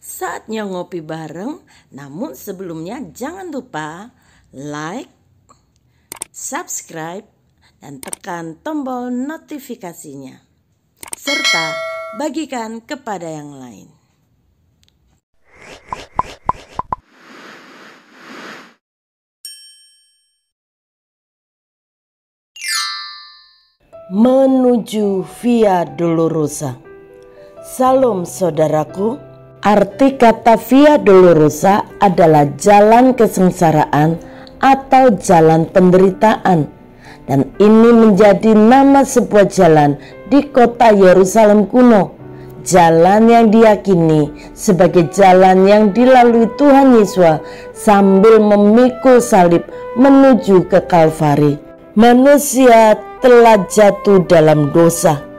Saatnya ngopi bareng, namun sebelumnya jangan lupa like, subscribe, dan tekan tombol notifikasinya. Serta bagikan kepada yang lain. Menuju Via Dolorosa. Salam saudaraku. Arti kata Via Dolorosa adalah jalan kesengsaraan atau jalan penderitaan. Dan ini menjadi nama sebuah jalan di kota Yerusalem kuno. Jalan yang diyakini sebagai jalan yang dilalui Tuhan Yesus sambil memikul salib menuju ke Kalvari. Manusia telah jatuh dalam dosa.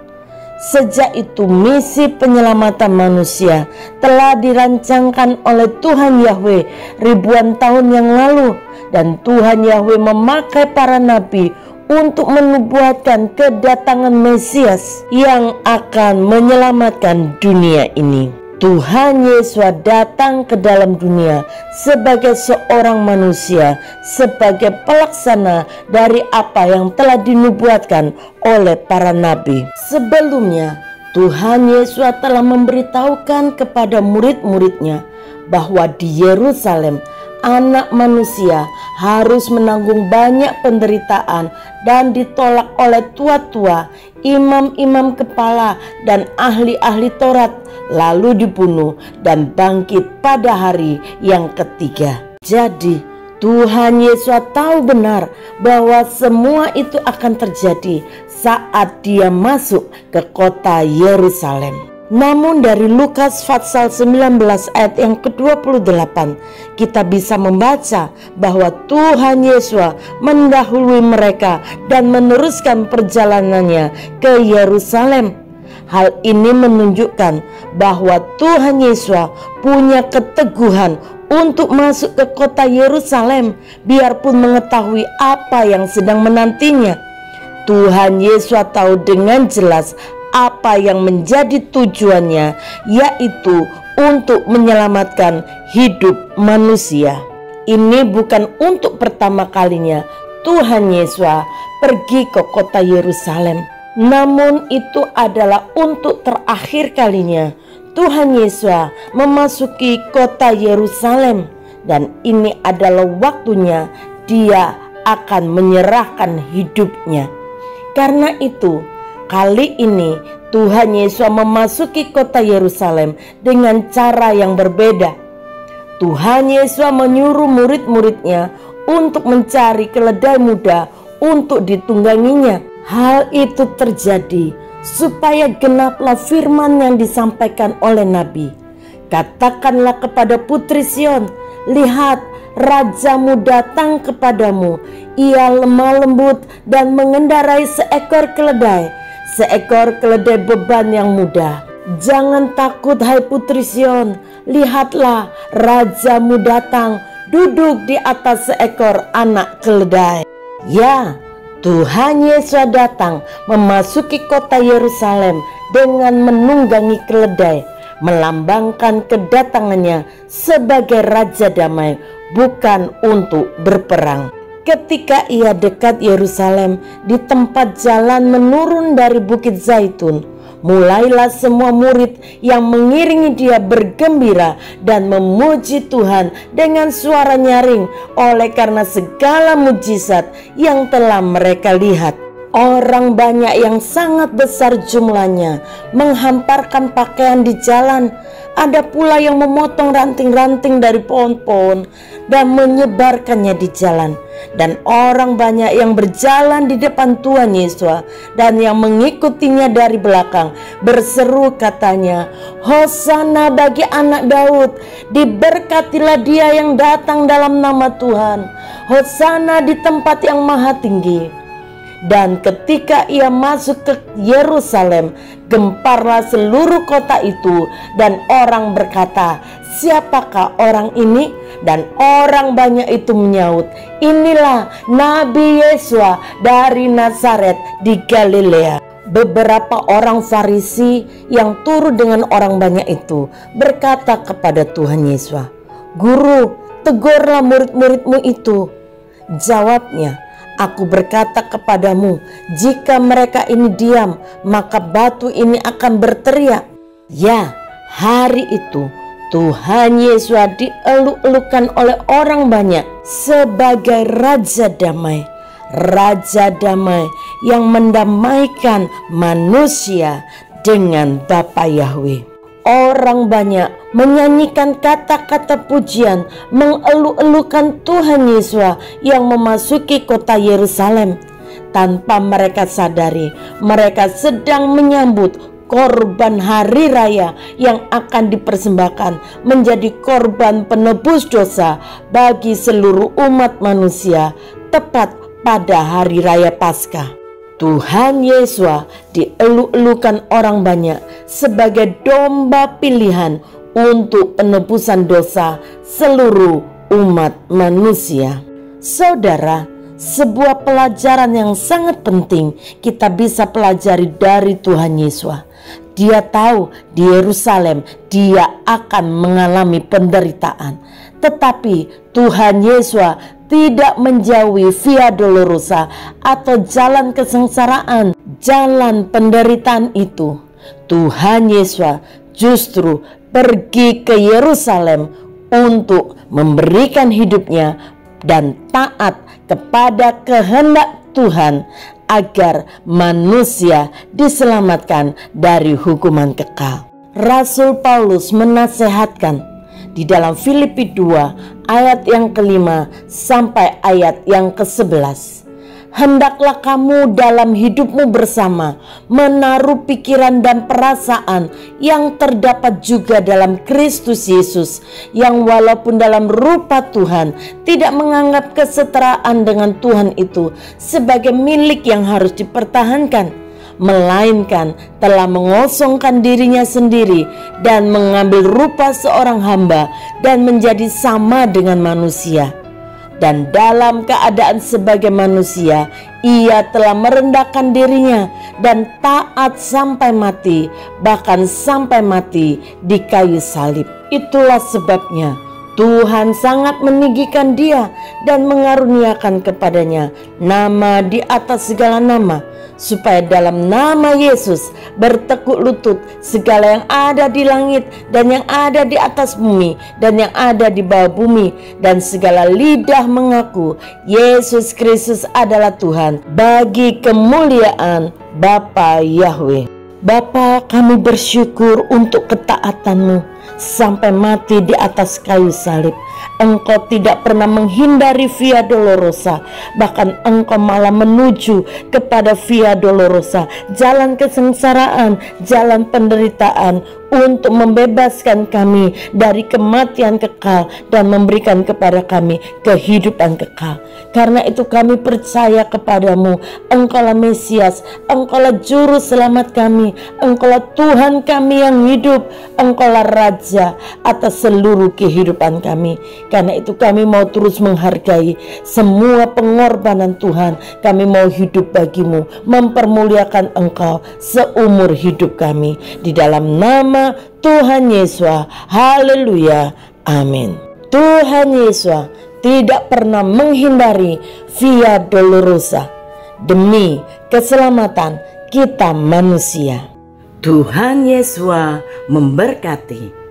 Sejak itu misi penyelamatan manusia telah dirancangkan oleh Tuhan Yahweh ribuan tahun yang lalu, dan Tuhan Yahweh memakai para nabi untuk menubuatkan kedatangan Mesias yang akan menyelamatkan dunia ini. Tuhan Yesus datang ke dalam dunia sebagai seorang manusia, sebagai pelaksana dari apa yang telah dinubuatkan oleh para nabi. Sebelumnya, Tuhan Yesus telah memberitahukan kepada murid-muridnya bahwa di Yerusalem anak manusia harus menanggung banyak penderitaan dan ditolak oleh tua-tua, imam-imam kepala, dan ahli-ahli Taurat, lalu dibunuh dan bangkit pada hari yang ketiga. Jadi Tuhan Yesus tahu benar bahwa semua itu akan terjadi saat dia masuk ke kota Yerusalem. Namun dari Lukas pasal 19 ayat yang ke-28 kita bisa membaca bahwa Tuhan Yesus mendahului mereka dan meneruskan perjalanannya ke Yerusalem. Hal ini menunjukkan bahwa Tuhan Yesus punya keteguhan untuk masuk ke kota Yerusalem biarpun mengetahui apa yang sedang menantinya. Tuhan Yesus tahu dengan jelas apa yang menjadi tujuannya, yaitu untuk menyelamatkan hidup manusia. Ini bukan untuk pertama kalinya Tuhan Yesus pergi ke kota Yerusalem, namun itu adalah untuk terakhir kalinya Tuhan Yesus memasuki kota Yerusalem, dan ini adalah waktunya dia akan menyerahkan hidupnya. Karena itu, kali ini Tuhan Yesus memasuki kota Yerusalem dengan cara yang berbeda. Tuhan Yesus menyuruh murid-muridnya untuk mencari keledai muda untuk ditungganginya. Hal itu terjadi supaya genaplah firman yang disampaikan oleh Nabi. Katakanlah kepada putri Sion, lihat, rajamu datang kepadamu. Ia lemah lembut dan mengendarai seekor keledai beban yang mudah. Jangan takut hai putri Sion, lihatlah rajamu datang duduk di atas seekor anak keledai. Ya, Tuhan Yesus datang memasuki kota Yerusalem dengan menunggangi keledai, melambangkan kedatangannya sebagai raja damai, bukan untuk berperang. Ketika ia dekat Yerusalem, di tempat jalan menurun dari Bukit Zaitun, mulailah semua murid yang mengiringi dia bergembira dan memuji Tuhan dengan suara nyaring oleh karena segala mujizat yang telah mereka lihat. Orang banyak yang sangat besar jumlahnya menghamparkan pakaian di jalan. Ada pula yang memotong ranting-ranting dari pohon-pohon dan menyebarkannya di jalan. Dan orang banyak yang berjalan di depan Tuhan Yesus dan yang mengikutinya dari belakang berseru katanya, Hosana bagi anak Daud, diberkatilah dia yang datang dalam nama Tuhan, Hosana di tempat yang maha tinggi. Dan ketika ia masuk ke Yerusalem, gemparlah seluruh kota itu, dan orang berkata, siapakah orang ini? Dan orang banyak itu menyaut, inilah Nabi Yesus dari Nazaret di Galilea. beberapa orang Farisi yang turut dengan orang banyak itu berkata kepada Tuhan Yesus, "Guru, tegurlah murid-muridmu itu." Jawabnya, "Aku berkata kepadamu, jika mereka ini diam, maka batu ini akan berteriak." Ya, hari itu Tuhan Yesus dieluk-elukan oleh orang banyak sebagai Raja Damai. Raja Damai yang mendamaikan manusia dengan Bapa Yahweh. Orang banyak menyanyikan kata-kata pujian, mengeluk-elukan Tuhan Yesus yang memasuki kota Yerusalem. Tanpa mereka sadari, mereka sedang menyambut korban hari raya yang akan dipersembahkan menjadi korban penebus dosa bagi seluruh umat manusia, tepat pada hari raya Paskah. Tuhan Yesus dieluk-elukan orang banyak sebagai domba pilihan untuk penebusan dosa seluruh umat manusia. Saudara, sebuah pelajaran yang sangat penting kita bisa pelajari dari Tuhan Yesus. Dia tahu di Yerusalem dia akan mengalami penderitaan, tetapi Tuhan Yesus tidak menjauhi Via Dolorosa atau jalan kesengsaraan, jalan penderitaan itu. Tuhan Yesus justru pergi ke Yerusalem untuk memberikan hidupnya dan taat kepada kehendak Tuhan agar manusia diselamatkan dari hukuman kekal. Rasul Paulus menasehatkan di dalam Filipi 2 ayat yang ke-5 sampai ayat yang ke-11. Hendaklah kamu dalam hidupmu bersama menaruh pikiran dan perasaan yang terdapat juga dalam Kristus Yesus, yang walaupun dalam rupa Tuhan tidak menganggap kesetaraan dengan Tuhan itu sebagai milik yang harus dipertahankan, melainkan telah mengosongkan dirinya sendiri dan mengambil rupa seorang hamba dan menjadi sama dengan manusia. Dan dalam keadaan sebagai manusia, ia telah merendahkan dirinya dan taat sampai mati, bahkan sampai mati di kayu salib. Itulah sebabnya Tuhan sangat meninggikan dia dan mengaruniakan kepadanya nama di atas segala nama, supaya dalam nama Yesus bertekuk lutut segala yang ada di langit dan yang ada di atas bumi dan yang ada di bawah bumi, dan segala lidah mengaku Yesus Kristus adalah Tuhan, bagi kemuliaan Bapa Yahweh. Bapa, kami bersyukur untuk ketaatan-Mu sampai mati di atas kayu salib. Engkau tidak pernah menghindari Via Dolorosa, bahkan Engkau malah menuju kepada Via Dolorosa, jalan kesengsaraan, jalan penderitaan, untuk membebaskan kami dari kematian kekal dan memberikan kepada kami kehidupan kekal. Karena itu kami percaya kepadamu. Engkaulah Mesias, Engkaulah Juru Selamat kami, Engkaulah Tuhan kami yang hidup, Engkaulah Raja atas seluruh kehidupan kami. Karena itu kami mau terus menghargai semua pengorbanan Tuhan. Kami mau hidup bagimu, mempermuliakan Engkau seumur hidup kami. Di dalam nama Tuhan Yesus, haleluya, amin. Tuhan Yesus tidak pernah menghindari Via Dolorosa demi keselamatan kita manusia. Tuhan Yesus memberkati.